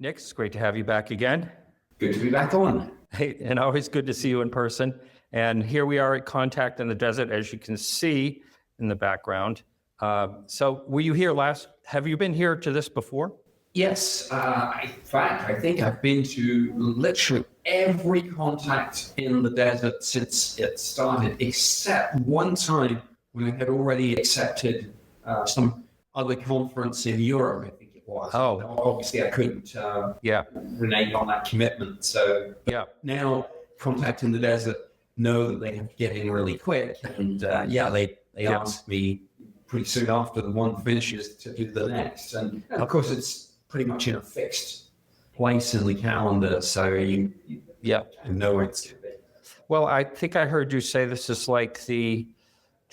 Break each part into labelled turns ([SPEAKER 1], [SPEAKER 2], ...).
[SPEAKER 1] Nick, it's great to have you back again.
[SPEAKER 2] Good to be back on.
[SPEAKER 1] Hey, and always good to see you in person. And here we are at Contact in the Desert, as you can see in the background. So were you here have you been here to this before?
[SPEAKER 2] Yes, in fact, I think I've been to literally every Contact in the Desert since it started, except one time when I had already accepted some other conference in Europe, I think it was.
[SPEAKER 1] Oh.
[SPEAKER 2] Obviously I couldn't renege on that commitment. So now Contact in the Desert know that they have to get in really quick. And they asked me pretty soon after the one finishes to do the next. And of course it's pretty much in a fixed place in the calendar. So you know it's going to be.
[SPEAKER 1] Well, I think I heard you say this is like did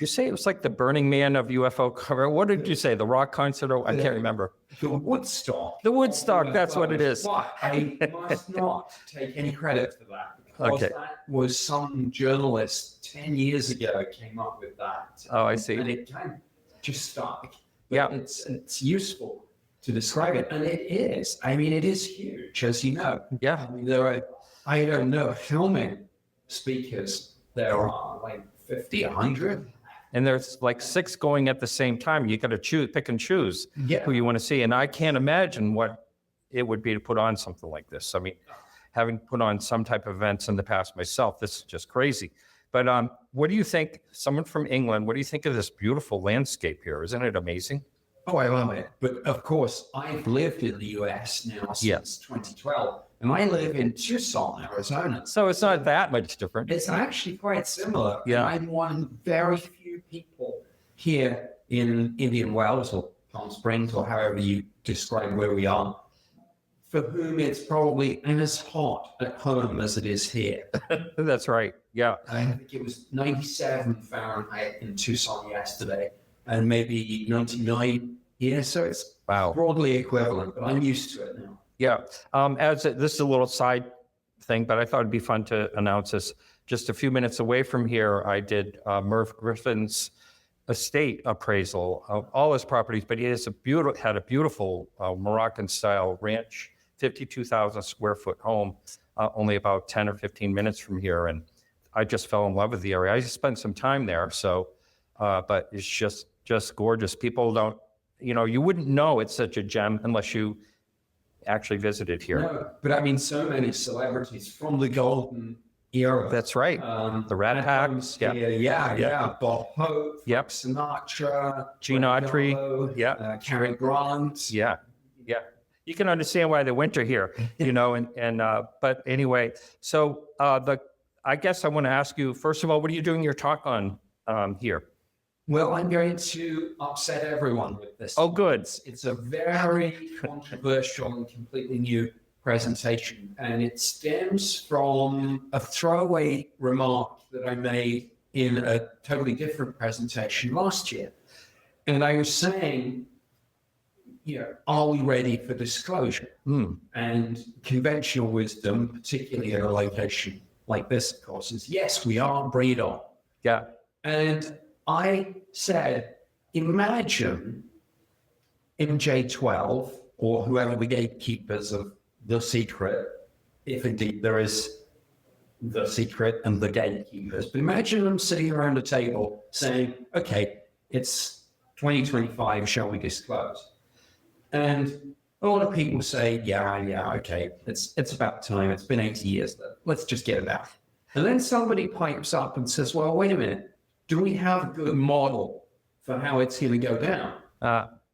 [SPEAKER 1] you say it was like the Burning Man of UFO cover? What did you say? The rock concert? I can't remember.
[SPEAKER 2] The Woodstock.
[SPEAKER 1] The Woodstock, that's what it is.
[SPEAKER 2] But I must not take any credit for that. Because that was some journalist 10 years ago came up with that.
[SPEAKER 1] Oh, I see.
[SPEAKER 2] And it kind of just stuck. But it's useful to describe it. And it is. I mean, it is huge, as you know.
[SPEAKER 1] Yeah.
[SPEAKER 2] I mean, there are, I don't know how many speakers there are, like 50, 100.
[SPEAKER 1] And there's like 6 going at the same time. You got to pick and choose who you want to see. And I can't imagine what it would be to put on something like this. I mean, having put on some type of events in the past myself, this is just crazy. But what do you think, someone from England, what do you think of this beautiful landscape here? Isn't it amazing?
[SPEAKER 2] Oh, I love it. But of course, I've lived in the US now since 2012. And I live in Tucson, Arizona.
[SPEAKER 1] So it's not that much different.
[SPEAKER 2] It's actually quite similar.
[SPEAKER 1] Yeah.
[SPEAKER 2] And I'm one of very few people here in Indian Wells or Palm Springs or however you describe where we are, for whom it's probably as hot at home as it is here.
[SPEAKER 1] That's right. Yeah.
[SPEAKER 2] I think it was 97 Fahrenheit in Tucson yesterday and maybe 99 here. So it's broadly equivalent, but I'm used to it now.
[SPEAKER 1] Yeah. This is a little side thing, but I thought it'd be fun to announce this. Just a few minutes away from here, I did Merv Griffin's estate appraisal of all his properties, but he had a beautiful Moroccan-style ranch, 52,000 square foot home, only about 10 or 15 minutes from here. And I just fell in love with the area. I spent some time there, but it's just gorgeous. People don't, you wouldn't know it's such a gem unless you actually visited here.
[SPEAKER 2] No, but I mean, so many celebrities from the golden era.
[SPEAKER 1] That's right. The Rat Packs.
[SPEAKER 2] Bob Hope, Sinatra,
[SPEAKER 1] Gene Autry,
[SPEAKER 2] Cary Grant.
[SPEAKER 1] Yeah. You can understand why they winter here, but anyway, so I guess I want to ask you, first of all, what are you doing your talk on here?
[SPEAKER 2] Well, I'm going to upset everyone with this.
[SPEAKER 1] Oh, good.
[SPEAKER 2] It's a very controversial and completely new presentation, and it stems from a throwaway remark that I made in a totally different presentation last year. And I was saying, are we ready for disclosure? And conventional wisdom, particularly in a location like this, of course, is yes, we are, bring it on.
[SPEAKER 1] Yeah.
[SPEAKER 2] And I said, imagine MJ12 or whoever the gatekeepers of the secret, if indeed there is the secret and the gatekeepers, but imagine them sitting around a table saying, okay, it's 2025, shall we disclose? And a lot of people say, okay, it's about time. It's been 80 years. Let's just get it out. And then somebody pipes up and says, well, wait a minute. Do we have a good model for how it's going to go down?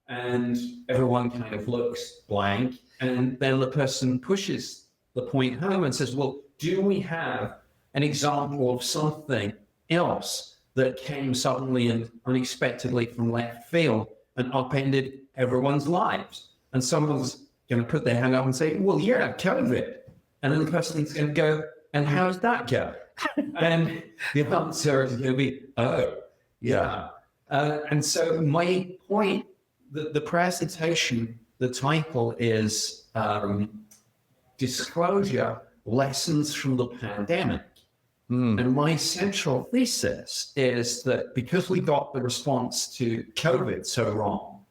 [SPEAKER 2] And everyone kind of looks blank. And then the person pushes the point home and says, well, do we have an example of something else that came suddenly and unexpectedly from left field and upended everyone's lives? And someone's going to put their hand up and say, well, yeah, COVID. And then the person's going to go, and how's that go? And the answer is going to be, oh, yeah. And so my point, the presentation, the title is Disclosure, Lessons from the Pandemic. And my central thesis is that because we got the response to COVID so wrong,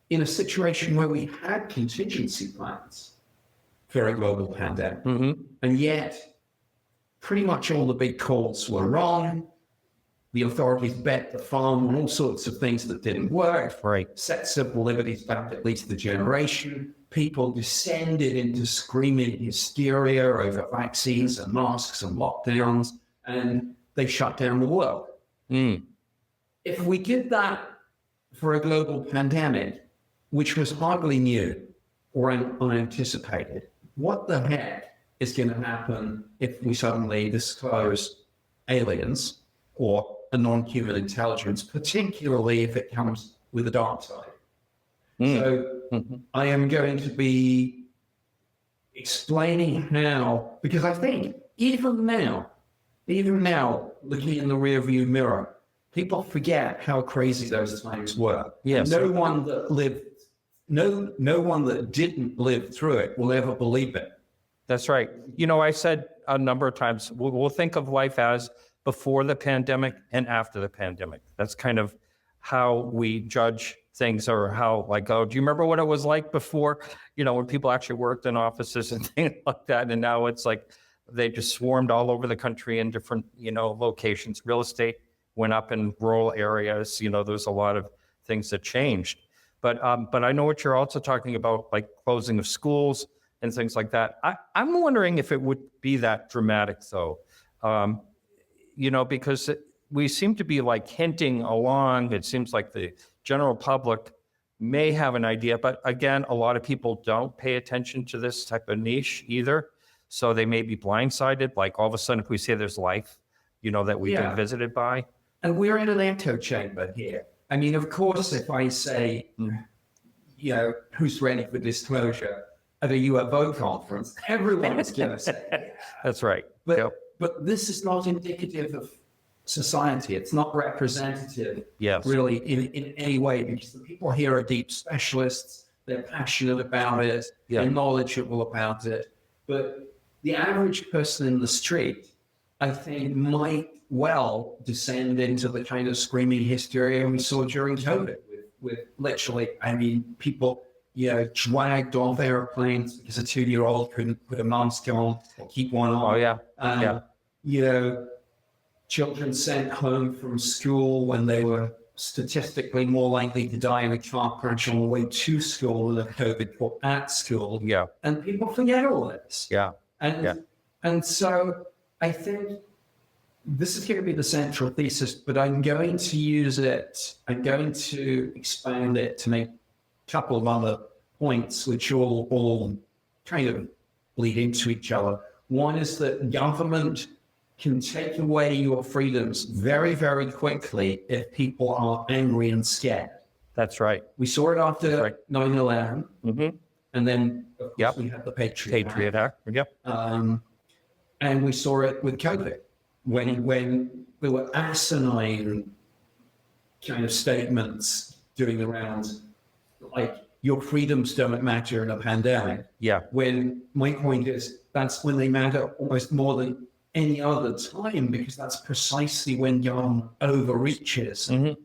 [SPEAKER 2] in a situation where we had contingency plans, for a global pandemic.
[SPEAKER 1] Mm-hmm.
[SPEAKER 2] And yet, pretty much all the big calls were wrong. The authorities bet the farm on all sorts of things that didn't work.
[SPEAKER 1] Right.
[SPEAKER 2] Set civil liberties back at least a generation. People descended into screaming hysteria over vaccines and masks and lockdowns, and they shut down the world.
[SPEAKER 1] Mm.
[SPEAKER 2] If we did that for a global pandemic, which was hardly new or unanticipated, what the heck is going to happen if we suddenly disclose aliens or a non-human intelligence, particularly if it comes with a dark side? So I am going to be explaining how, because I think even now, looking in the rearview mirror, people forget how crazy those times were.
[SPEAKER 1] Yes.
[SPEAKER 2] No one that didn't live through it will ever believe it.
[SPEAKER 1] That's right. You know, I said a number of times, we'll think of life as before the pandemic and after the pandemic. That's kind of how we judge things, or how, like, oh, do you remember what it was like before, you know, when people actually worked in offices and things like that? And now it's like they just swarmed all over the country in different, you know, locations. Real estate went up in rural areas. You know, there's a lot of things that changed. But I know what you're also talking about, like closing of schools and things like that. I'm wondering if it would be that dramatic, though, you know, because we seem to be like hinting along. It seems like the general public may have an idea, but again, a lot of people don't pay attention to this type of niche either. So they may be blindsided. Like all of a sudden, if we say there's life, you know, that we've been visited by.
[SPEAKER 2] And we're in an echo chamber here. I mean, of course, if I say, you know, who's ready for disclosure at a UFO conference, everyone's going to say, yeah.
[SPEAKER 1] That's right.
[SPEAKER 2] But this is not indicative of society. It's not representative, really, in any way, because the people here are deep specialists. They're passionate about it. They're knowledgeable about it. But the average person in the street, I think, might well descend into the kind of screaming hysteria we saw during COVID with literally, I mean, people, you know, dragged off airplanes because a 2-year-old couldn't put a mask on or keep one on.
[SPEAKER 1] Oh, yeah.
[SPEAKER 2] You know, children sent home from school when they were statistically more likely to die in a car crash on the way to school than a COVID or at school.
[SPEAKER 1] Yeah.
[SPEAKER 2] And people forget all this.
[SPEAKER 1] Yeah.
[SPEAKER 2] And so I think this is going to be the central thesis, but I'm going to use it. I'm going to expand it to make a couple of other points, which all kind of bleed into each other. One is that government can take away your freedoms very, very quickly if people are angry and scared.
[SPEAKER 1] That's right.
[SPEAKER 2] We saw it after 9/11, and then of course, we had the Patriot Act.
[SPEAKER 1] Yep.
[SPEAKER 2] And we saw it with COVID when there were asinine kind of statements doing the rounds, like your freedoms don't matter in a pandemic.
[SPEAKER 1] Yeah.
[SPEAKER 2] When my point is that's when they matter almost more than any other time, because that's precisely when government overreaches and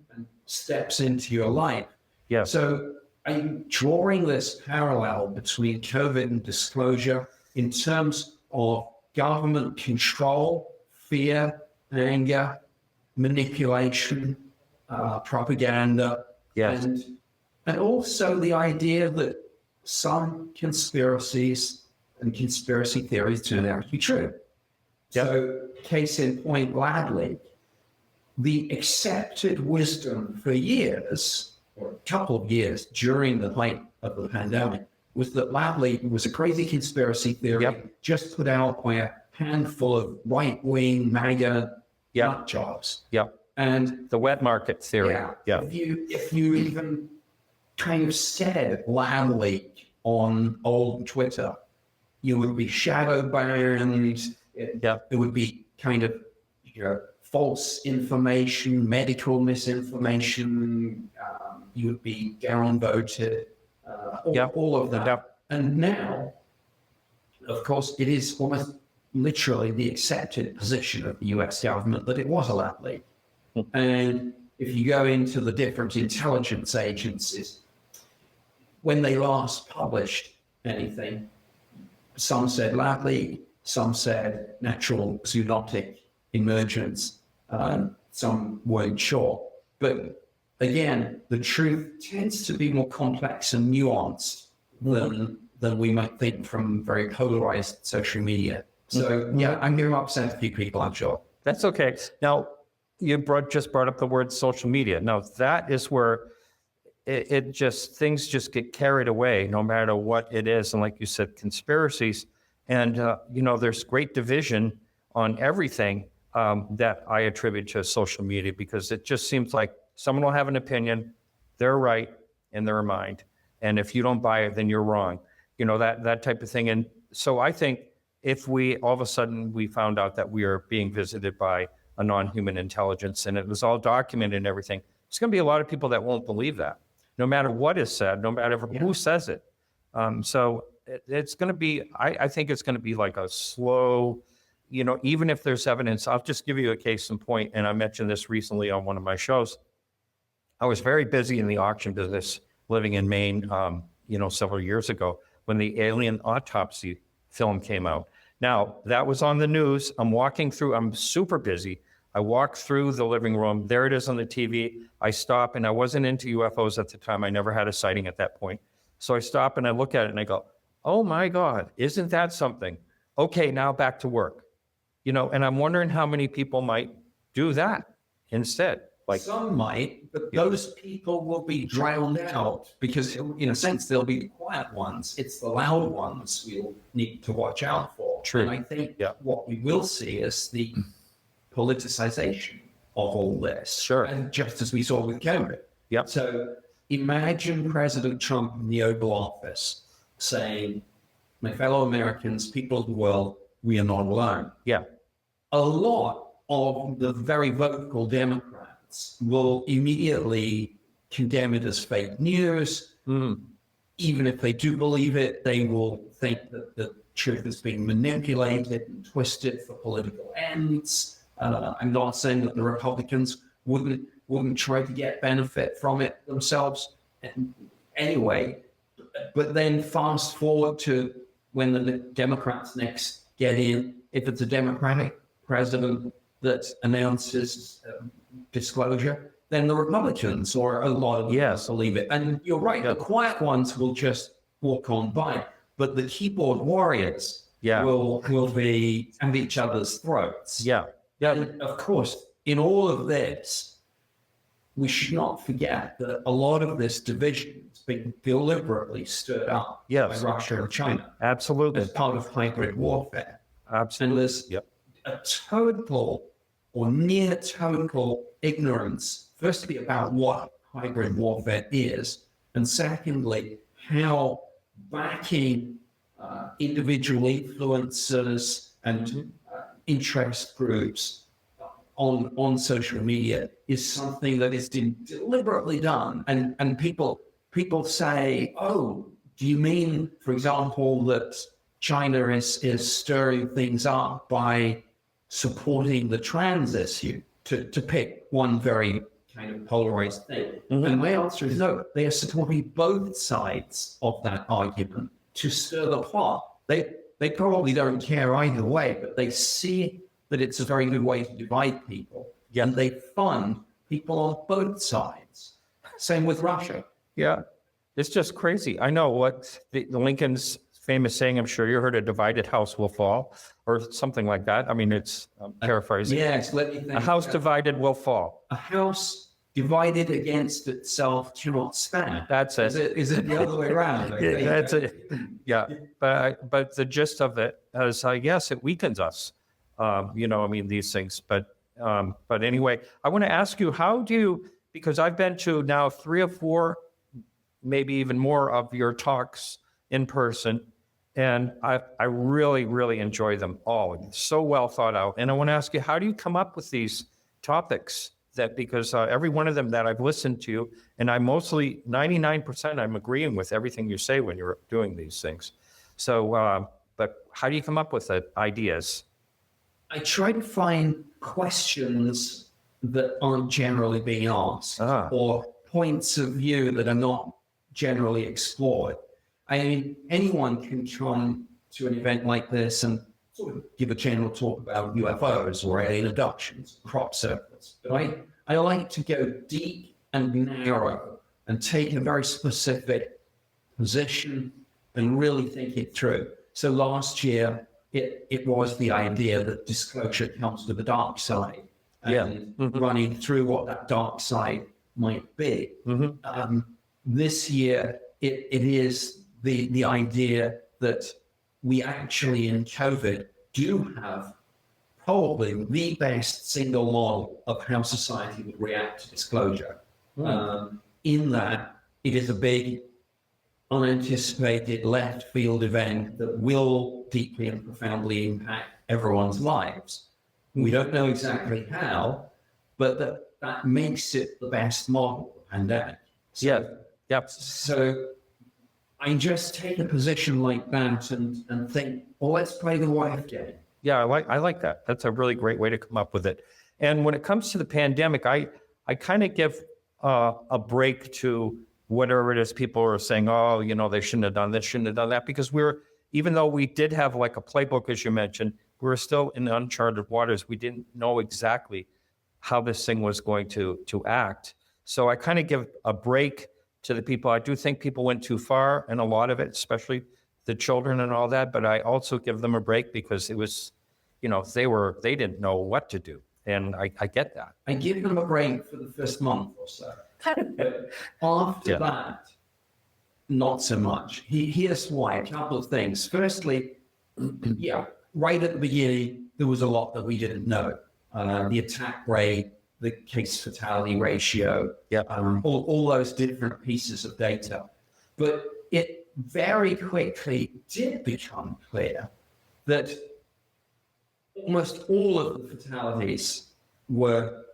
[SPEAKER 2] steps into your life.
[SPEAKER 1] Yeah.
[SPEAKER 2] So I'm drawing this parallel between COVID and disclosure in terms of government control, fear, anger, manipulation, propaganda, and also the idea that some conspiracies and conspiracy theories turn out to be true. Yep. So, case in point, Lab Leak. The accepted wisdom for years, or a couple of years during the height of the pandemic, was that Lab Leak was a crazy conspiracy theory just put out by a handful of right-wing MAGA nut jobs. And
[SPEAKER 1] the wet market theory.
[SPEAKER 2] If you even kind of said Lab Leak on old Twitter, you would be shadow banned. It would be kind of, you know, false information, medical misinformation. You would be downvoted. All of that. And now, of course, it is almost literally the accepted position of the US government that it was a lab leak. And if you go into the different intelligence agencies, when they last published anything, some said loudly, some said natural zoonotic emergence, some weren't sure. But again, the truth tends to be more complex and nuanced than we might think from very polarized social media. So yeah, I'm going to upset a few people, I'm sure.
[SPEAKER 1] That's okay. Now, you just brought up the word social media. Now, that is where things just get carried away, no matter what it is. And like you said, conspiracies. And, there's great division on everything that I attribute to social media, because it just seems like someone will have an opinion, they're right in their mind. And if you don't buy it, then you're wrong. That type of thing. And so I think if all of a sudden we found out that we are being visited by a non-human intelligence and it was all documented and everything, there's going to be a lot of people that won't believe that, no matter what is said, no matter who says it. So it's going to be, I think it's going to be like a slow, even if there's evidence. I'll just give you a case in point, and I mentioned this recently on one of my shows. I was very busy in the auction business living in Maine, several years ago when the alien autopsy film came out. Now, that was on the news. I'm super busy. I walk through the living room. There it is on the TV. I stop, and I wasn't into UFOs at the time. I never had a sighting at that point. So I stop and I look at it and I go, oh my God, isn't that something? Okay, now back to work. And I'm wondering how many people might do that instead. Like
[SPEAKER 2] some might, but those people will be drowned out because, in a sense, they'll be the quiet ones. It's the loud ones we'll need to watch out for.
[SPEAKER 1] True.
[SPEAKER 2] And I think what we will see is the politicization of all this.
[SPEAKER 1] Sure.
[SPEAKER 2] And just as we saw with COVID.
[SPEAKER 1] Yep.
[SPEAKER 2] So imagine President Trump in the Oval Office saying, my fellow Americans, people of the world, we are not alone.
[SPEAKER 1] Yeah.
[SPEAKER 2] A lot of the very vocal Democrats will immediately condemn it as fake news. Even if they do believe it, they will think that the truth is being manipulated and twisted for political ends. I'm not saying that the Republicans wouldn't try to get benefit from it themselves anyway. But then fast forward to when the Democrats next get in, if it's a Democratic president that announces disclosure, then the Republicans or a lot of them believe it. And you're right, the quiet ones will just walk on by, but the keyboard warriors will be at each other's throats. And of course, in all of this, we should not forget that a lot of this division has been deliberately stirred up by Russia and China.
[SPEAKER 1] Absolutely.
[SPEAKER 2] As part of hybrid warfare.
[SPEAKER 1] Absolutely.
[SPEAKER 2] And there's a total or near total ignorance, firstly, about what hybrid warfare is, and secondly, how backing individual influencers and interest groups on social media is something that is deliberately done. And people say, oh, do you mean, for example, that China is stirring things up by supporting the trans issue, to pick one very kind of polarized thing? And my answer is no. They are supporting both sides of that argument to stir the pot. They probably don't care either way, but they see that it's a very good way to divide people. And they fund people on both sides. Same with Russia.
[SPEAKER 1] Yeah, it's just crazy. I know what the Lincoln's famous saying, I'm sure you heard, a divided house will fall, or something like that. I mean, it's paraphrasing.
[SPEAKER 2] Yes, let me think.
[SPEAKER 1] A house divided will fall.
[SPEAKER 2] A house divided against itself cannot stand.
[SPEAKER 1] That's it.
[SPEAKER 2] Is it the other way around?
[SPEAKER 1] That's it. Yeah, but the gist of it is, yes, it weakens us. These things. But anyway, I want to ask you, because I've been to now 3 or 4, maybe even more of your talks in person, and I really, really enjoy them all. It's so well thought out. And I want to ask you, how do you come up with these topics? Because every one of them that I've listened to, and I mostly, 99%, I'm agreeing with everything you say when you're doing these things. So, but how do you come up with the ideas?
[SPEAKER 2] I try to find questions that aren't generally being asked or points of view that are not generally explored. I mean, anyone can come to an event like this and sort of give a general talk about UFOs or alien abductions, crop circles. But I like to go deep and narrow and take a very specific position and really think it through. So last year, it was the idea that disclosure comes with the dark side, and running through what that dark side might be. This year, it is the idea that we actually in COVID do have probably the best single model of how society would react to disclosure. In that it is a big, unanticipated left field event that will deeply and profoundly impact everyone's lives. We don't know exactly how, but that makes it the best model of the pandemic. So I just take a position like that and think, well, let's play the wife game.
[SPEAKER 1] Yeah, I like that. That's a really great way to come up with it. And when it comes to the pandemic, I kind of give a break to whatever it is people are saying, oh, they shouldn't have done this, shouldn't have done that, because even though we did have like a playbook, as you mentioned, we were still in uncharted waters. We didn't know exactly how this thing was going to act. So I kind of give a break to the people. I do think people went too far, and a lot of it, especially the children and all that, but I also give them a break because it was, they didn't know what to do. And I get that.
[SPEAKER 2] I give them a break for the first month or so. But after that, not so much. Here's why, a couple of things. Firstly, right at the beginning, there was a lot that we didn't know. The attack rate, the case fatality ratio, all those different pieces of data. But it very quickly did become clear that almost all of the fatalities were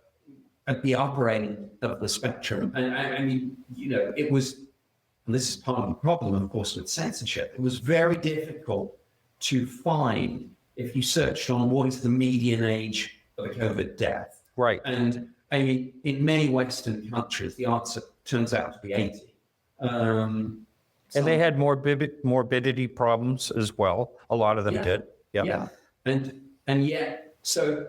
[SPEAKER 2] at the upper end of the spectrum. And I mean, it was, and this is part of the problem, of course, with censorship, it was very difficult to find, if you searched on what is the median age of a COVID death.
[SPEAKER 1] Right.
[SPEAKER 2] And I mean, in many Western countries, the answer turns out to be 80.
[SPEAKER 1] And they had morbidity problems as well. A lot of them did.
[SPEAKER 2] Yeah. And yet, so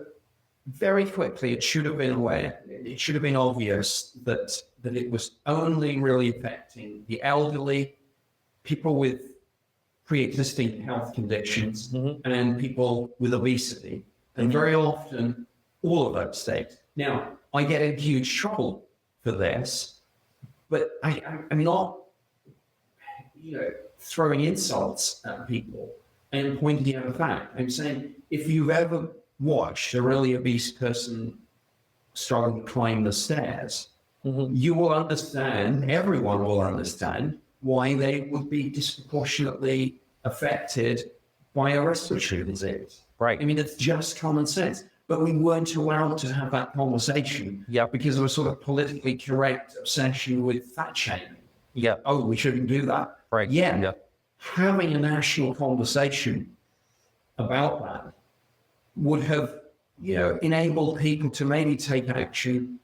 [SPEAKER 2] very quickly, it should have been obvious that it was only really affecting the elderly, people with pre-existing health conditions, and people with obesity. And very often, all of those things. Now, I get in huge trouble for this, but I'm not, throwing insults at people and pointing out a fact. I'm saying, if you've ever watched a really obese person struggle to climb the stairs, you will understand, everyone will understand, why they would be disproportionately affected by a respiratory disease.
[SPEAKER 1] Right.
[SPEAKER 2] I mean, it's just common sense. But we weren't allowed to have that conversation because of a sort of politically correct obsession with fat shaming. Oh, we shouldn't do that.
[SPEAKER 1] Right.
[SPEAKER 2] Having a national conversation about that would have, enabled people to maybe take action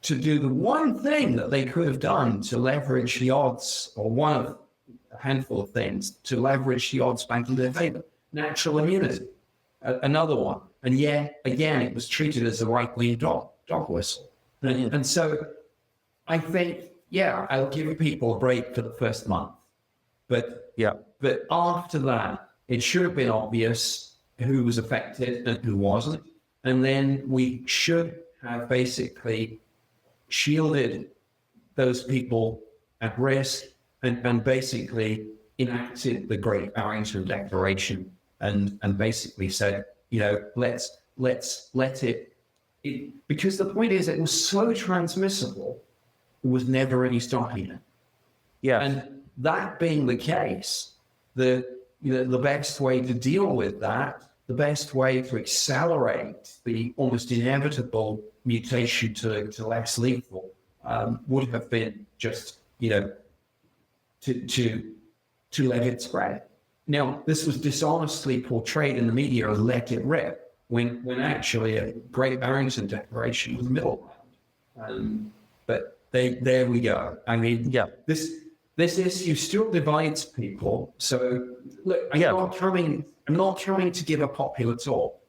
[SPEAKER 2] to do the one thing that they could have done to leverage the odds, or one of a handful of things to leverage the odds back in their favor. Natural immunity, another one. And yet, again, it was treated as a right-wing dog whistle. And so I think, I'll give people a break for the first month. But after that, it should have been obvious who was affected and who wasn't. And then we should have basically shielded those people at risk and basically enacted the Great Barrington Declaration and basically said, let's let it, because the point is, it was so transmissible, there was never any stopping it. And that being the case, the best way to deal with that, the best way to accelerate the almost inevitable mutation to less lethal, would have been just, to let it spread. Now, this was dishonestly portrayed in the media as let it rip, when actually a Great Barrington Declaration was middle ground. But there we go. I mean, this issue still divides people. So look, I'm not trying to give a popular talk.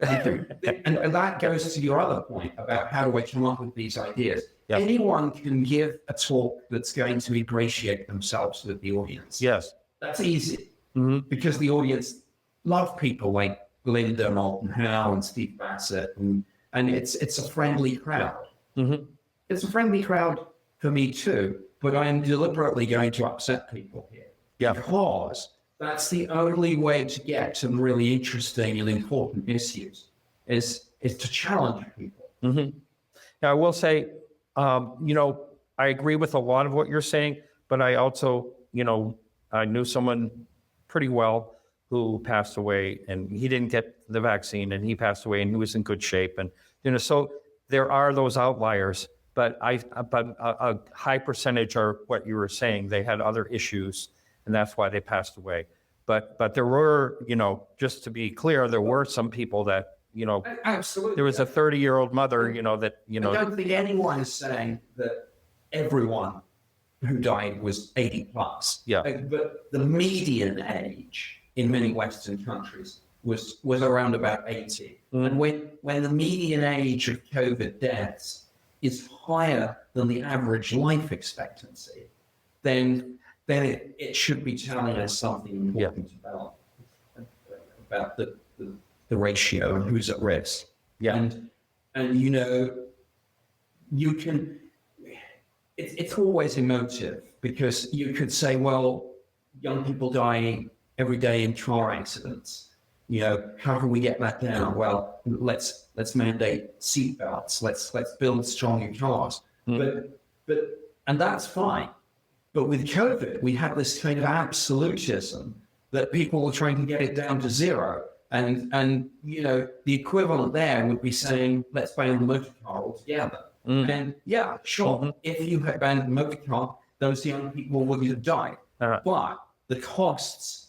[SPEAKER 2] and that goes to your other point about how do I come up with these ideas.
[SPEAKER 1] Yeah.
[SPEAKER 2] Anyone can give a talk that's going to ingratiate themselves with the audience.
[SPEAKER 1] Yes.
[SPEAKER 2] That's easy because the audience love people like Linda Moulton Howe and Steve Bassett, and it's a friendly crowd. It's a friendly crowd for me too, but I am deliberately going to upset people here because that's the only way to get some really interesting and important issues is to challenge people.
[SPEAKER 1] Now, I will say, I agree with a lot of what you're saying, but I also, I knew someone pretty well who passed away, and he didn't get the vaccine, and he passed away, and he was in good shape, and so there are those outliers, but a high percentage are what you were saying. They had other issues, and that's why they passed away. But there were, just to be clear, there were some people that,
[SPEAKER 2] Absolutely.
[SPEAKER 1] there was a 30-year-old mother, that.
[SPEAKER 2] I don't think anyone is saying that everyone who died was 80 plus.
[SPEAKER 1] Yeah.
[SPEAKER 2] But the median age in many Western countries was around about 80. And when the median age of COVID deaths is higher than the average life expectancy, then it should be telling us something important about the ratio and who's at risk.
[SPEAKER 1] Yeah.
[SPEAKER 2] And you can, it's always emotive because you could say, well, young people dying every day in car accidents, how can we get that down? Well, let's mandate seatbelts. Let's build stronger cars. And that's fine. But with COVID, we have this kind of absolutism that people are trying to get it down to zero. And the equivalent there would be saying, let's ban the motor car altogether. And yeah, sure, if you had banned the motor car, those young people would have died. But the costs,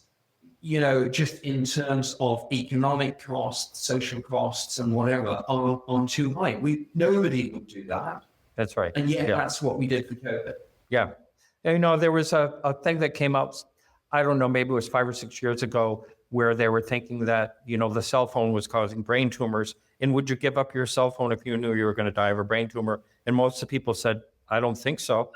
[SPEAKER 2] just in terms of economic costs, social costs, and whatever, are too high. Nobody would do that.
[SPEAKER 1] That's right.
[SPEAKER 2] And yet that's what we did for COVID.
[SPEAKER 1] Yeah. There was a thing that came out, I don't know, maybe it was 5 or 6 years ago, where they were thinking that, the cell phone was causing brain tumors. And would you give up your cell phone if you knew you were going to die of a brain tumor? And most of the people said, I don't think so.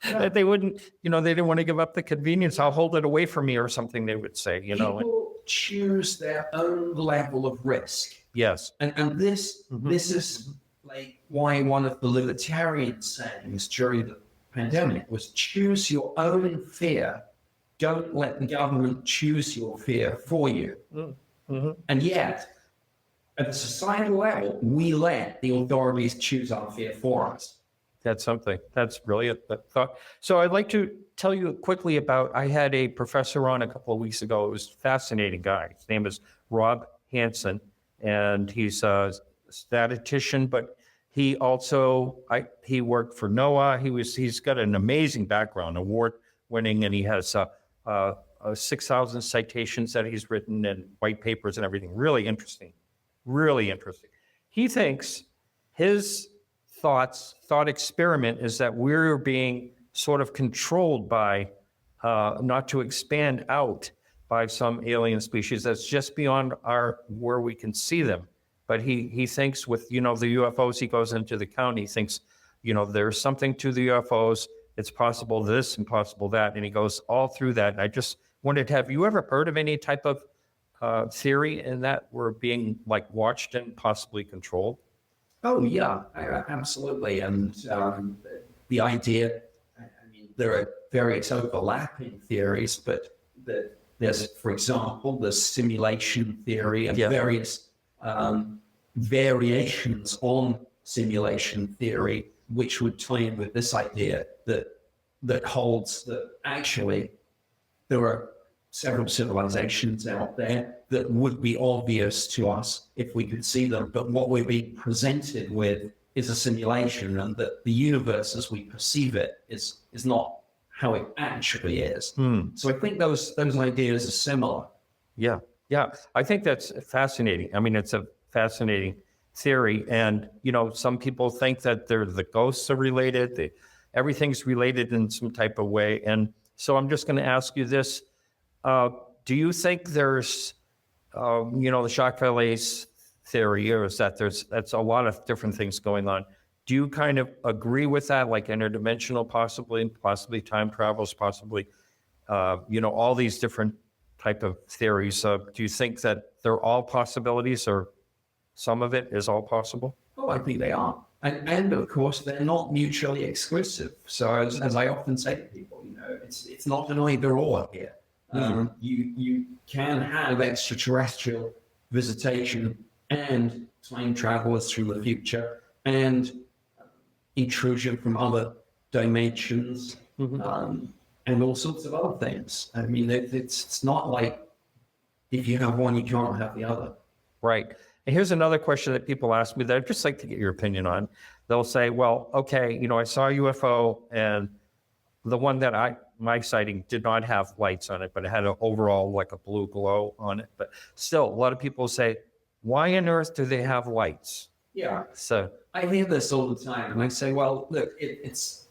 [SPEAKER 1] That they wouldn't, they didn't want to give up the convenience. I'll hold it away from me or something, they would say,
[SPEAKER 2] People choose their own level of risk.
[SPEAKER 1] Yes.
[SPEAKER 2] And this is like why one of the libertarian sayings during the pandemic was choose your own fear. Don't let the government choose your fear for you. And yet, at the societal level, we let the authorities choose our fear for us.
[SPEAKER 1] That's something. That's brilliant thought. So I'd like to tell you quickly I had a professor on a couple of weeks ago. It was a fascinating guy. His name is Rob Hansen, and he's a statistician, but he also, he worked for NOAA. He's got an amazing background, award-winning, and he has 6,000 citations that he's written and white papers and everything. Really interesting. Really interesting. He thinks his thought experiment is that we're being sort of controlled by, not to expand out by some alien species that's just beyond where we can see them. But he thinks with, the UFOs, he goes into the count, he thinks, there's something to the UFOs. It's possible this and possible that. And he goes all through that. And I just wondered, have you ever heard of any type of theory in that we're being watched and possibly controlled?
[SPEAKER 2] Oh, yeah, absolutely. And the idea, there are various overlapping theories, but there's, for example, the simulation theory and various variations on simulation theory, which would tie in with this idea that holds that actually there are several civilizations out there that would be obvious to us if we could see them, but what we're being presented with is a simulation, and that the universe as we perceive it is not how it actually is. So I think those ideas are similar.
[SPEAKER 1] Yeah. I think that's fascinating. I mean, it's a fascinating theory, and some people think that the ghosts are related. everything's related in some type of way. And so I'm just going to ask you this. Do you think there's, the shock values theory is that that's a lot of different things going on. Do you kind of agree with that, like interdimensional possibly time travels, possibly, all these different type of theories? Do you think that they're all possibilities, or some of it is all possible?
[SPEAKER 2] Oh, I think they are. And of course, they're not mutually exclusive. So as I often say to people, it's not an either or here. You can have extraterrestrial visitation and time travelers through the future and intrusion from other dimensions, and all sorts of other things. I mean, it's not like if you have one, you can't have the other.
[SPEAKER 1] Right. And here's another question that people ask me that I'd just like to get your opinion on. They'll say, well, okay, I saw a UFO, and the one that my sighting did not have lights on it, but it had an overall like a blue glow on it. But still, a lot of people say, why on earth do they have lights?
[SPEAKER 2] Yeah.
[SPEAKER 1] So
[SPEAKER 2] I hear this all the time, and I say, well, look, it's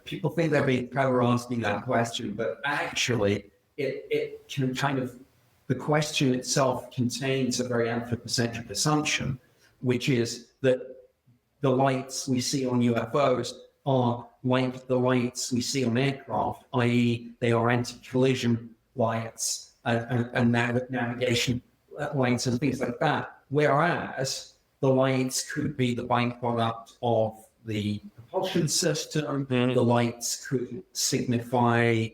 [SPEAKER 2] people think they're being clever asking that question, but actually it can kind of, the question itself contains a very anthropocentric assumption, which is that the lights we see on UFOs are like the lights we see on aircraft, i.e. they are anti-collision lights and navigation lights and things like that. Whereas the lights could be the byproduct of the propulsion system. The lights could signify,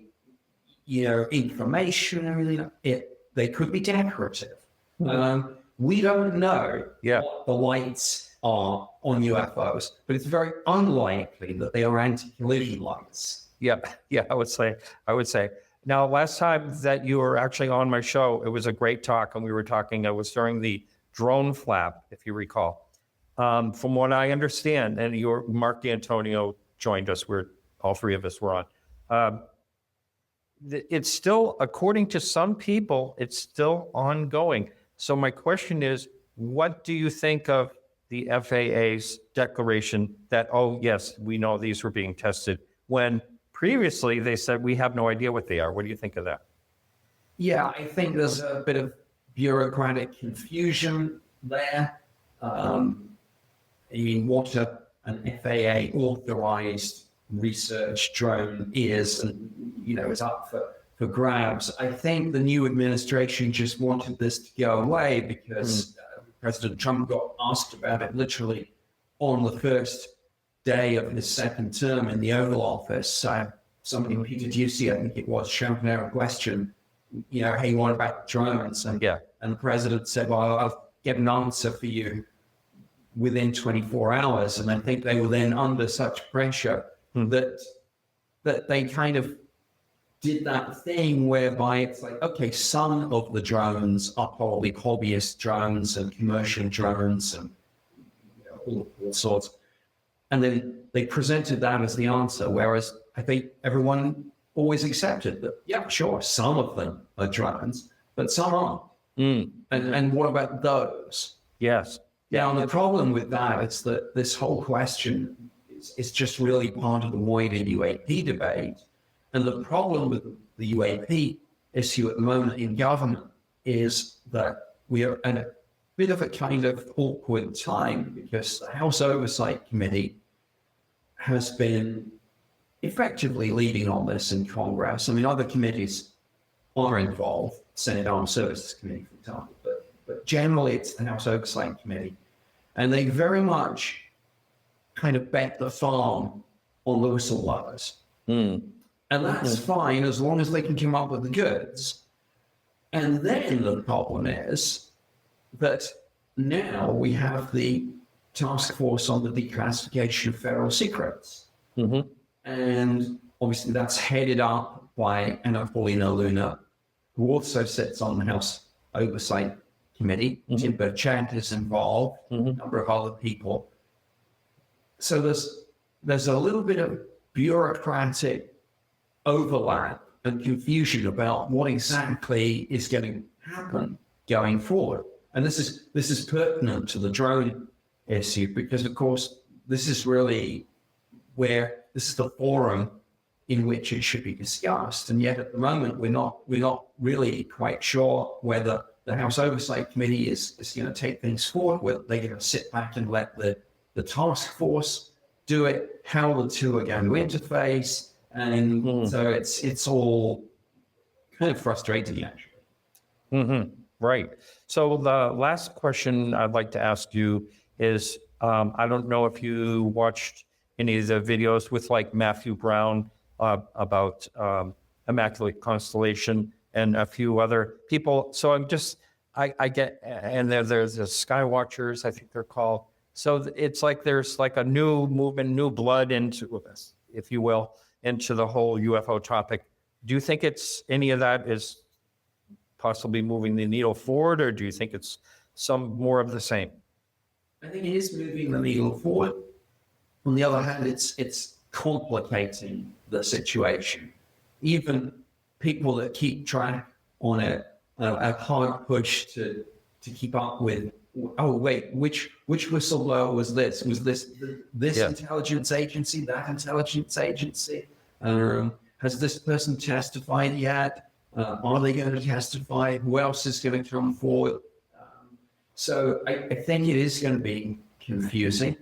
[SPEAKER 2] information. They could be decorative. We don't know what the lights are on UFOs, but it's very unlikely that they are anti-collision lights.
[SPEAKER 1] Yeah, I would say. Now, last time that you were actually on my show, it was a great talk, and we were talking, it was during the drone flap, if you recall. From what I understand, and Mark D'Antonio joined us, all three of us were on. It's still, according to some people, it's still ongoing. So my question is, what do you think of the FAA's declaration that, oh, yes, we know these were being tested, when previously they said we have no idea what they are? What do you think of that?
[SPEAKER 2] Yeah, I think there's a bit of bureaucratic confusion there. What an FAA authorized research drone is, and is up for grabs. I think the new administration just wanted this to go away because President Trump got asked about it literally on the first day of his second term in the Oval Office. Somebody, Peter Ducey, I think it was, shouted out a question, hey, what about drones? And the president said, well, I'll get an answer for you within 24 hours. And I think they were then under such pressure that they kind of did that thing whereby it's like, okay, some of the drones are probably hobbyist drones and commercial drones and all sorts. And then they presented that as the answer, whereas I think everyone always accepted that, yeah, sure, some of them are drones, but some aren't. And what about those?
[SPEAKER 1] Yes.
[SPEAKER 2] Now, the problem with that is that this whole question is just really part of the wider UAP debate. And the problem with the UAP issue at the moment in government is that we are in a bit of a kind of awkward time because the House Oversight Committee has been effectively leading on this in Congress. I mean, other committees are involved, Senate Armed Services Committee, for example, but generally it's the House Oversight Committee. And they very much kind of bet the farm on the whistleblowers. And that's fine as long as they can come up with the goods. And then the problem is that now we have the task force on the declassification of federal secrets. And obviously that's headed up by Anna Paulina Luna, who also sits on the House Oversight Committee. Tim Botched is involved, a number of other people. So there's a little bit of bureaucratic overlap and confusion about what exactly is going to happen going forward. And this is pertinent to the drone issue because, of course, this is really where this is the forum in which it should be discussed. And yet at the moment, we're not really quite sure whether the House Oversight Committee is going to take things forward, whether they're going to sit back and let the task force do it, how the two are going to interface. And so it's all kind of frustrating, actually.
[SPEAKER 1] Right. So the last question I'd like to ask you is, I don't know if you watched any of the videos with like Matthew Brown about Immaculate Constellation and a few other people. So I get, and there's the Skywatchers, I think they're called. So it's like there's like a new movement, new blood into this, if you will, into the whole UFO topic. Do you think any of that is possibly moving the needle forward, or do you think it's some more of the same?
[SPEAKER 2] I think it is moving the needle forward. On the other hand, it's complicating the situation. Even people that keep track on it are hard pushed to keep up with. Oh wait, which whistleblower was this? Was this intelligence agency, that intelligence agency? Has this person testified yet? Are they going to testify? Who else is going to come forward? So I think it is going to be confusing.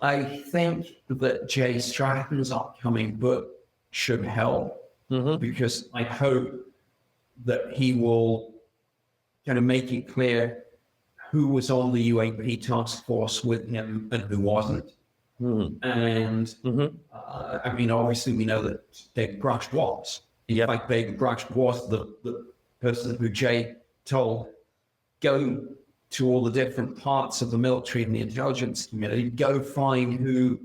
[SPEAKER 2] I think that Jay Stratton's upcoming book should help, because I hope that he will kind of make it clear who was on the UAP task force with him and who wasn't. And I mean, obviously we know that David Grush was. In fact, David Grush was the person who Jay told, go to all the different parts of the military and the intelligence community, go find who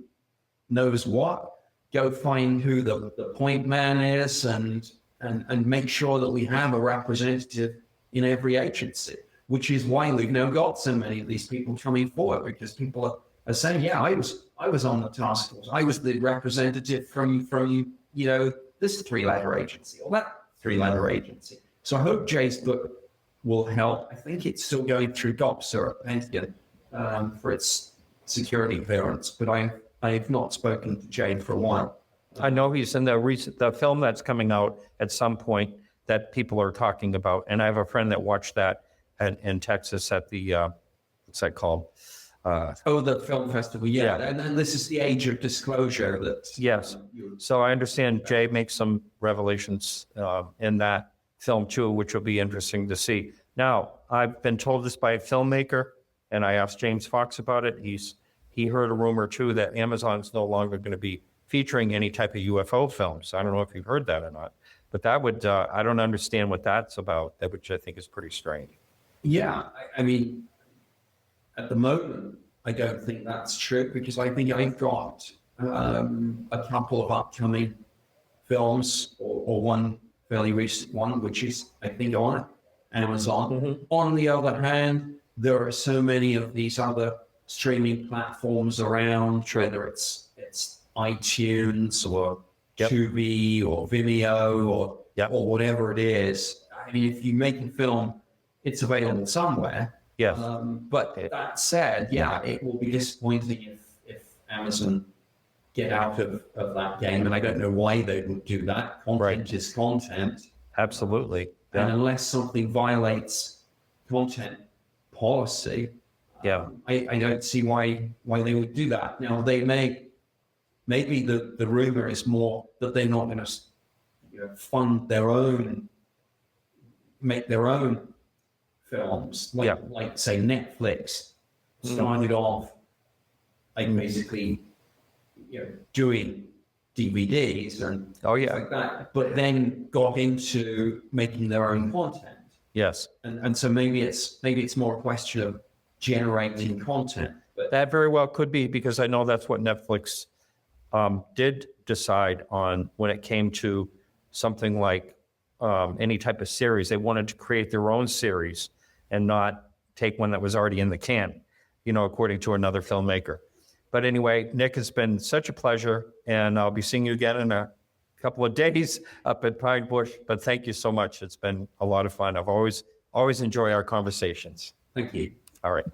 [SPEAKER 2] knows what, go find who the point man is, and make sure that we have a representative in every agency, which is why we've now got so many of these people coming forward, because people are saying, yeah, I was on the task force. I was the representative from this 3-letter agency or that 3-letter agency. So I hope Jay's book will help. I think it's still going through DOPSA at Pentagon for its security clearance, but I have not spoken to Jay for a while.
[SPEAKER 1] I know he's in the film that's coming out at some point that people are talking about, and I have a friend that watched that in Texas at the what's that called?
[SPEAKER 2] The film festival, yeah. And then this is the age of disclosure.
[SPEAKER 1] Yes. So I understand Jay makes some revelations in that film too, which will be interesting to see. Now, I've been told this by a filmmaker, and I asked James Fox about it. He heard a rumor too that Amazon's no longer going to be featuring any type of UFO films. I don't know if you've heard that or not, but that would, I don't understand what that's about, which I think is pretty strange.
[SPEAKER 2] Yeah, I mean, at the moment, I don't think that's true, because I think I've got a couple of upcoming films, or one fairly recent one, which is, I think, on Amazon. On the other hand, there are so many of these other streaming platforms around, whether it's iTunes or Tubi or Vimeo or whatever it is. I mean, if you make a film, it's available somewhere.
[SPEAKER 1] Yes.
[SPEAKER 2] But that said, it will be disappointing if Amazon get out of that game, and I don't know why they would do that. Content is content.
[SPEAKER 1] Absolutely.
[SPEAKER 2] And unless something violates content policy, I don't see why they would do that. Now, they maybe the rumor is more that they're not going to fund their own, make their own films, like say Netflix started off like basically doing DVDs and like that, but then got into making their own content.
[SPEAKER 1] Yes.
[SPEAKER 2] And so maybe it's more a question of generating content. But
[SPEAKER 1] that very well could be, because I know that's what Netflix did decide on when it came to something like any type of series. They wanted to create their own series and not take one that was already in the can, according to another filmmaker. But anyway, Nick, it's been such a pleasure, and I'll be seeing you again in a couple of days up at Pine Bush. But thank you so much. It's been a lot of fun. I've always enjoyed our conversations.
[SPEAKER 2] Thank you.
[SPEAKER 1] All right.